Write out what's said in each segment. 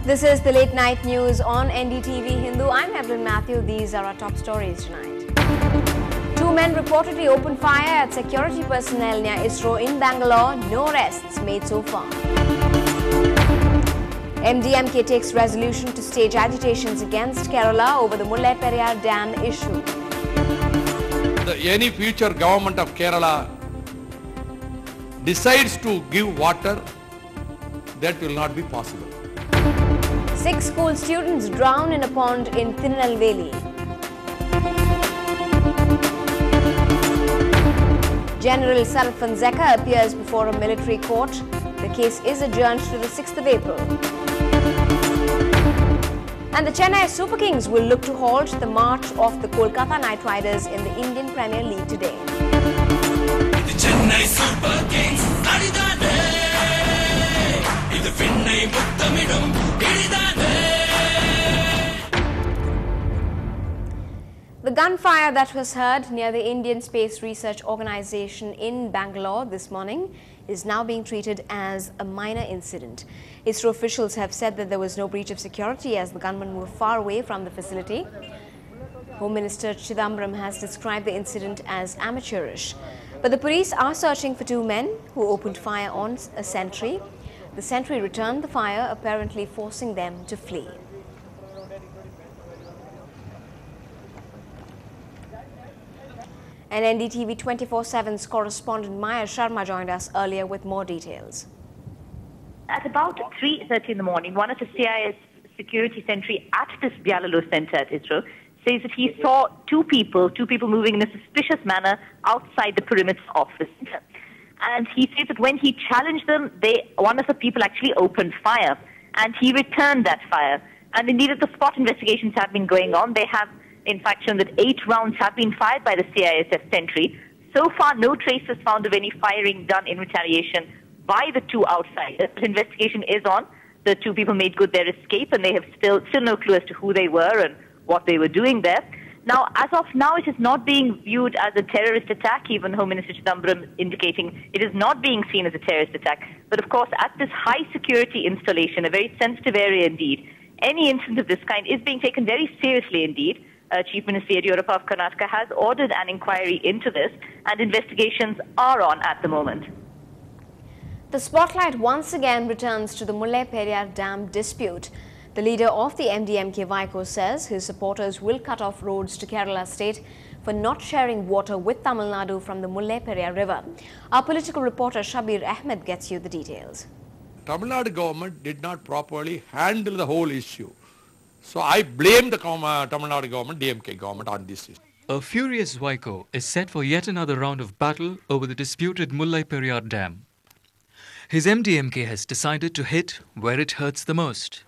This is the late night news on Ndtv-Hindu. I'm Evelyn Matthew. These are our top stories tonight. Two men reportedly opened fire at security personnel near ISRO in Bangalore. No arrests made so far. MDMK takes resolution to stage agitations against Kerala over the Mullai Periyar Dam issue. Any future government of Kerala decides to give water, that will not be possible. 6 school students drown in a pond in Tirunelveli. General Sarath Fonseca appears before a military court. The case is adjourned to the 6th of April. And the Chennai Super Kings will look to halt the march of the Kolkata Knight Riders in the Indian Premier League today. The Chennai Super Kings, the gunfire that was heard near the Indian Space Research Organisation in Bangalore this morning is now being treated as a minor incident. ISRO officials have said that there was no breach of security as the gunmen moved far away from the facility. Home Minister Chidambaram has described the incident as amateurish. But the police are searching for 2 men who opened fire on a sentry. The sentry returned the fire, apparently forcing them to flee. And NDTV 24/7's correspondent Maya Sharma joined us earlier with more details. At about 3:30 in the morning, one of the CIS security sentry at this Bialalo center at ISRO says that he saw two people moving in a suspicious manner outside the perimeter of the center. And he says that when he challenged them, one of the people actually opened fire, and he returned that fire. And indeed, as the spot investigations have been going on, they have in fact shown that 8 rounds have been fired by the CISF sentry. So far, no traces found of any firing done in retaliation by the 2 outsiders. The investigation is on. The 2 people made good their escape, and they have still no clue as to who they were and what they were doing there. Now, as of now, it is not being viewed as a terrorist attack, even Home Minister Chidambaram indicating it is not being seen as a terrorist attack. But of course, at this high security installation, a very sensitive area indeed, any incident of this kind is being taken very seriously indeed. Chief Minister Yediyurappa of Karnataka has ordered an inquiry into this, and investigations are on at the moment. The spotlight once again returns to the Mullai Periyar Dam dispute. The leader of the MDMK VAIKO'S says his supporters will cut off roads to Kerala state for not sharing water with Tamil Nadu from the Mullai Periyar river. Our political reporter Shabir Ahmed gets you the details. Tamil Nadu government did not properly handle the whole issue. So I blame the Tamil Nadu government, DMK government on this issue. A furious VAIKO is set for yet another round of battle over the disputed Mullai Periyar Dam. His MDMK has decided to hit where it hurts the most.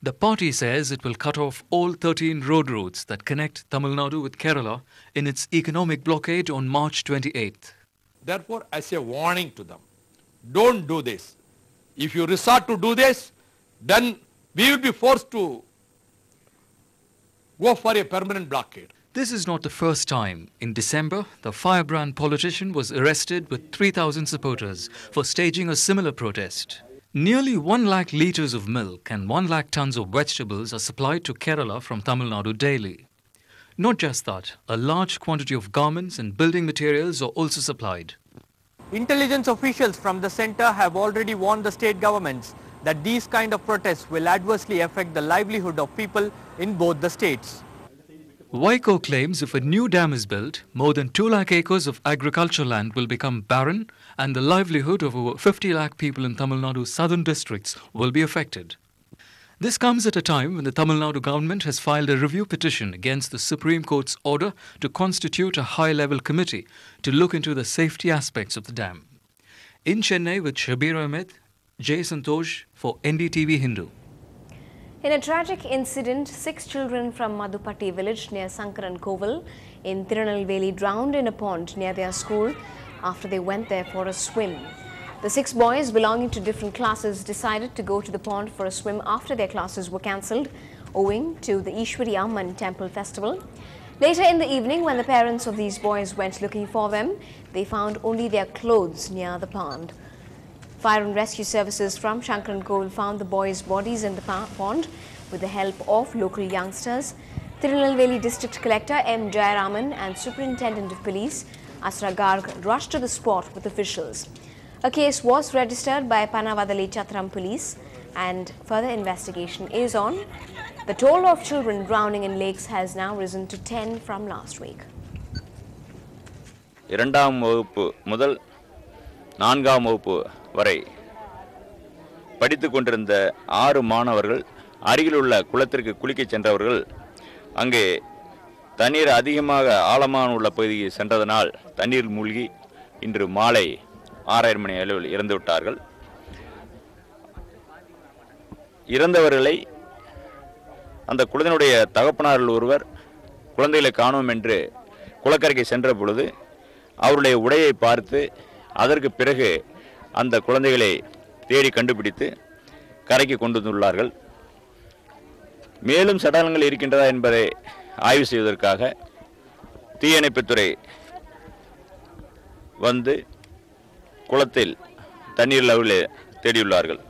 The party says it will cut off all 13 road routes that connect Tamil Nadu with Kerala in its economic blockade on March 28th. Therefore, as a warning to them, don't do this. If you resort to do this, then we will be forced to go for a permanent blockade. This is not the first time. In December, the firebrand politician was arrested with 3,000 supporters for staging a similar protest. Nearly 1 lakh litres of milk and 1 lakh tons of vegetables are supplied to Kerala from Tamil Nadu daily. Not just that, a large quantity of garments and building materials are also supplied. Intelligence officials from the centre have already warned the state governments that these kind of protests will adversely affect the livelihood of people in both the states. VAIKO claims if a new dam is built, more than 2 lakh acres of agricultural land will become barren and the livelihood of over 50 lakh people in Tamil Nadu's southern districts will be affected. This comes at a time when the Tamil Nadu government has filed a review petition against the Supreme Court's order to constitute a high-level committee to look into the safety aspects of the dam. In Chennai with Shabir Ahmed, Jay Santosh for NDTV-Hindu. In a tragic incident, 6 children from Madhupatti village near Sankaran Koval in Tirunelveli drowned in a pond near their school after they went there for a swim. The 6 boys belonging to different classes decided to go to the pond for a swim after their classes were cancelled owing to the Ishwari Amman temple festival. Later in the evening, when the parents of these boys went looking for them, they found only their clothes near the pond. Fire and rescue services from Shankarankovil found the boys' bodies in the pond with the help of local youngsters. Tirunelveli District Collector M. Jayaraman and Superintendent of Police Asra Garg rushed to the spot with officials. A case was registered by Panavadali Chatram Police and further investigation is on. The toll of children drowning in lakes has now risen to 10 from last week. இரண்டாம் வகுப்பு முதல் 4ஆம் வகுப்பு வரை படித்துக் கொண்டிருந்த 6 மாணவர்கள் அருகிலுள்ள குளத்திற்கு குளிக்கச் சென்றவர்கள் அங்கே தண்ணீர் அதிகமாக ஆழமான உள்ள பகுதிக்கு சென்றதனால் தண்ணீர் மூழ்கி இன்று மாலை 6:30 மணி அளவில் இறந்து விட்டார்கள். இறந்தவர்களை அந்த குழந்தையினுடைய தகப்பனாரில் ஒருவர் குழந்தைகளை காணோம் என்று குளக்கரைக்கு சென்ற பொழுது அவருடைய உடையை பார்த்து அதற்கு பிறகு அந்த குழந்தைகளை தேடி கண்டுபிடித்து கரைக்கு கொண்டு வந்துள்ளார்கள். மேலும் சடலங்கள் இருக்கின்றதா என்பதை ஆய்வு செய்வதற்காக தீயணைப்புத்துறை வந்து குளத்தில் தண்ணீர் லெவலில் தேடியுள்ளார்கள்.